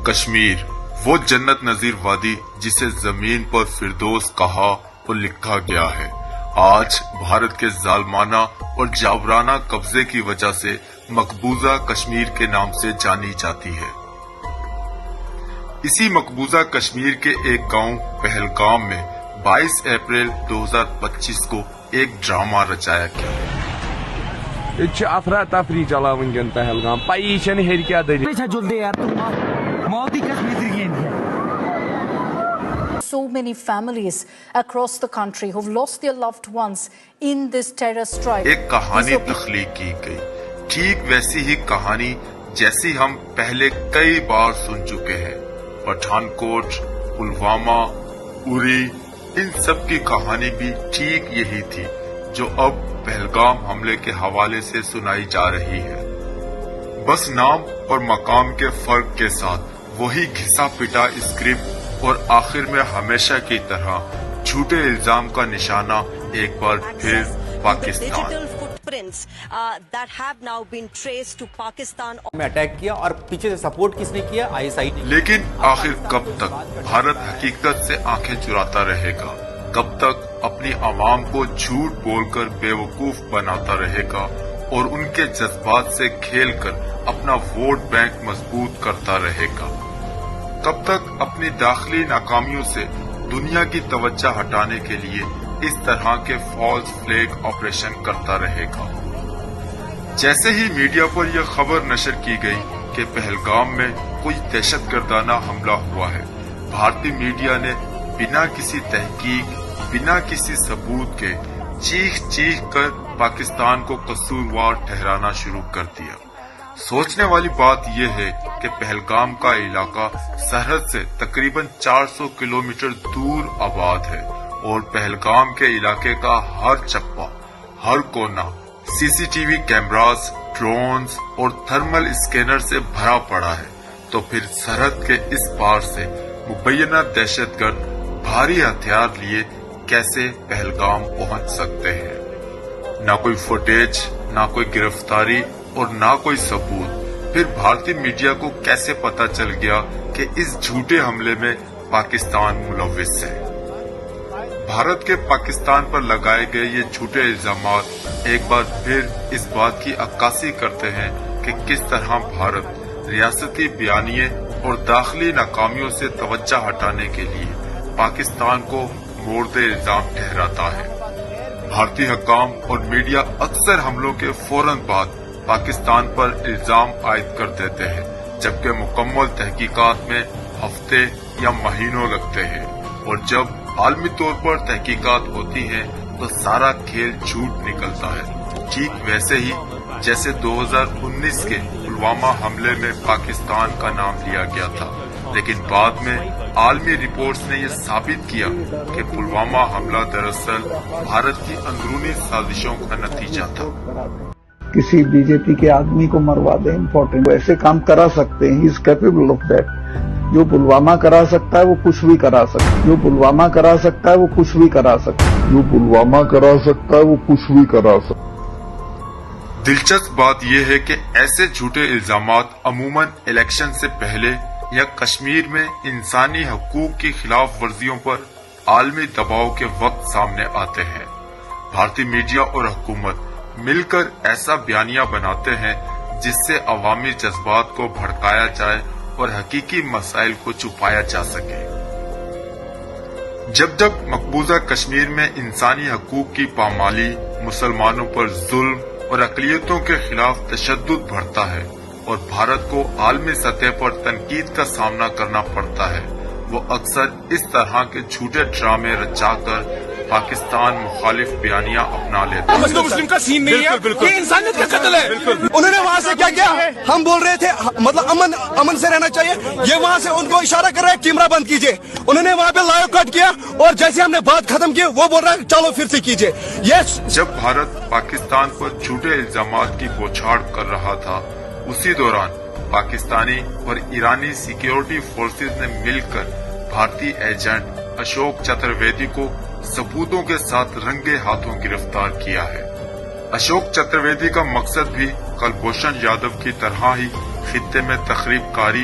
کشمیر وہ جنت نظیر وادی جسے زمین پر فردوس کہا اور لکھا گیا ہے، آج بھارت کے ظالمانہ اور جابرانہ قبضے کی وجہ سے مقبوضہ کشمیر کے نام سے جانی جاتی ہے۔ اسی مقبوضہ کشمیر کے ایک گاؤں پہلگام میں 22 اپریل 2025 کو ایک ڈرامہ رچایا گیا۔ افراتفری چلا ونکن پہلگام پی ہر کیا دلیل۔ So many families across the country who've lost their loved ones in this terror strike. ایک کہانی تخلیق کی گئی، ٹھیک ویسی ہی کہانی جیسی ہم پہلے کئی بار سن چکے ہیں۔ پٹھان کوٹ، پلوامہ، اری، ان سب کی کہانی بھی ٹھیک یہی تھی جو اب پہلگام حملے کے حوالے سے سنائی جا رہی ہے، بس نام اور مقام کے فرق کے ساتھ وہی گھسا پٹا اسکرپٹ اور آخر میں ہمیشہ کی طرح جھوٹے الزام کا نشانہ ایک بار پھر پاکستان میں اٹیک کیا اور پیچھے سے سپورٹ کس نے کیا؟ ISI نے۔ لیکن آخر کب تک بھارت حقیقت سے آنکھیں چراتا رہے گا؟ کب تک اپنی عوام کو جھوٹ بول کر بے وقوف بناتا رہے گا اور ان کے جذبات سے کھیل کر اپنا ووٹ بینک مضبوط کرتا رہے گا؟ کب تک اپنی داخلی ناکامیوں سے دنیا کی توجہ ہٹانے کے لیے اس طرح کے فالس فلیگ آپریشن کرتا رہے گا؟ جیسے ہی میڈیا پر یہ خبر نشر کی گئی کہ پہلگام میں کوئی دہشت گردانہ حملہ ہوا ہے، بھارتی میڈیا نے بنا کسی تحقیق، بنا کسی ثبوت کے چیخ چیخ کر پاکستان کو قصوروار ٹھہرانا شروع کر دیا۔ سوچنے والی بات یہ ہے کہ پہلگام کا علاقہ سرحد سے تقریباً 400 کلومیٹر دور آباد ہے اور پہلگام کے علاقے کا ہر چپا، ہر کونا CCTV کیمراز، ڈرونز اور تھرمل اسکینر سے بھرا پڑا ہے، تو پھر سرحد کے اس پار سے مبینہ دہشت گرد بھاری ہتھیار لیے کیسے پہلگام پہنچ سکتے ہیں؟ نہ کوئی فوٹیج، نہ کوئی گرفتاری اور نہ کوئی ثبوت۔ پھر بھارتی میڈیا کو کیسے پتا چل گیا کہ اس جھوٹے حملے میں پاکستان ملوث ہے؟ بھارت کے پاکستان پر لگائے گئے یہ جھوٹے الزامات ایک بار پھر اس بات کی عکاسی کرتے ہیں کہ کس طرح بھارت ریاستی بیانیے اور داخلی ناکامیوں سے توجہ ہٹانے کے لیے پاکستان کو مورد الزام ٹھہراتا ہے۔ بھارتی حکام اور میڈیا اکثر حملوں کے فوراً بعد پاکستان پر الزام عائد کر دیتے ہیں، جبکہ مکمل تحقیقات میں ہفتے یا مہینوں لگتے ہیں، اور جب عالمی طور پر تحقیقات ہوتی ہیں تو سارا کھیل جھوٹ نکلتا ہے۔ ٹھیک ویسے ہی جیسے 2019 کے پلوامہ حملے میں پاکستان کا نام لیا گیا تھا، لیکن بعد میں عالمی رپورٹس نے یہ ثابت کیا کہ پلوامہ حملہ دراصل بھارت کی اندرونی سازشوں کا نتیجہ تھا۔ کسی BJP کے آدمی کو مروا دیں، امپورٹنٹ ایسے کام کرا سکتے ہیں، از کیپیبل آف دیٹ۔ جو پلوامہ کرا سکتا ہے وہ کچھ بھی کرا سکتا ہے، جو پلوامہ کرا سکتا ہے وہ کچھ بھی کرا سکتا ہے، جو پلوامہ کرا سکتا ہے وہ کچھ بھی کرا سکتا ہے۔ دلچسپ بات یہ ہے کہ ایسے جھوٹے الزامات عموماً الیکشن سے پہلے یا کشمیر میں انسانی حقوق کی خلاف ورزیوں پر عالمی دباؤ کے وقت سامنے آتے ہیں۔ بھارتی میڈیا اور حکومت مل کر ایسا بیانیہ بناتے ہیں جس سے عوامی جذبات کو بھڑکایا جائے اور حقیقی مسائل کو چھپایا جا سکے۔ جب جب مقبوضہ کشمیر میں انسانی حقوق کی پامالی، مسلمانوں پر ظلم اور اقلیتوں کے خلاف تشدد بڑھتا ہے اور بھارت کو عالمی سطح پر تنقید کا سامنا کرنا پڑتا ہے، وہ اکثر اس طرح کے جھوٹے ڈرامے رچا کر پاکستان مخالف بیانیہ اپنا لیتا ہے۔ مسلم کا سین نہیں ہے، یہ انسانیت کا قتل ہے۔ انہوں نے وہاں سے کیا کیا؟ ہم بول رہے تھے مطلب امن سے رہنا چاہیے، یہ وہاں سے ان کو اشارہ کر رہا ہے کیمرہ بند کیجئے۔ انہوں نے وہاں پہ لائیو کٹ کیا اور جیسے ہم نے بات ختم کی وہ بول رہا ہے چلو پھر سے کیجئے۔ جب بھارت پاکستان پر جھوٹے الزامات کی بوچھاڑ کر رہا تھا، اسی دوران پاکستانی اور ایرانی سیکیورٹی فورسز نے مل کر بھارتی ایجنٹ اشوک چترویدی کو ثبوتوں کے ساتھ رنگے ہاتھوں گرفتار کیا ہے۔ اشوک چترویدی کا مقصد بھی کلبھوشن یادو کی طرح ہی خطے میں تخریب کاری،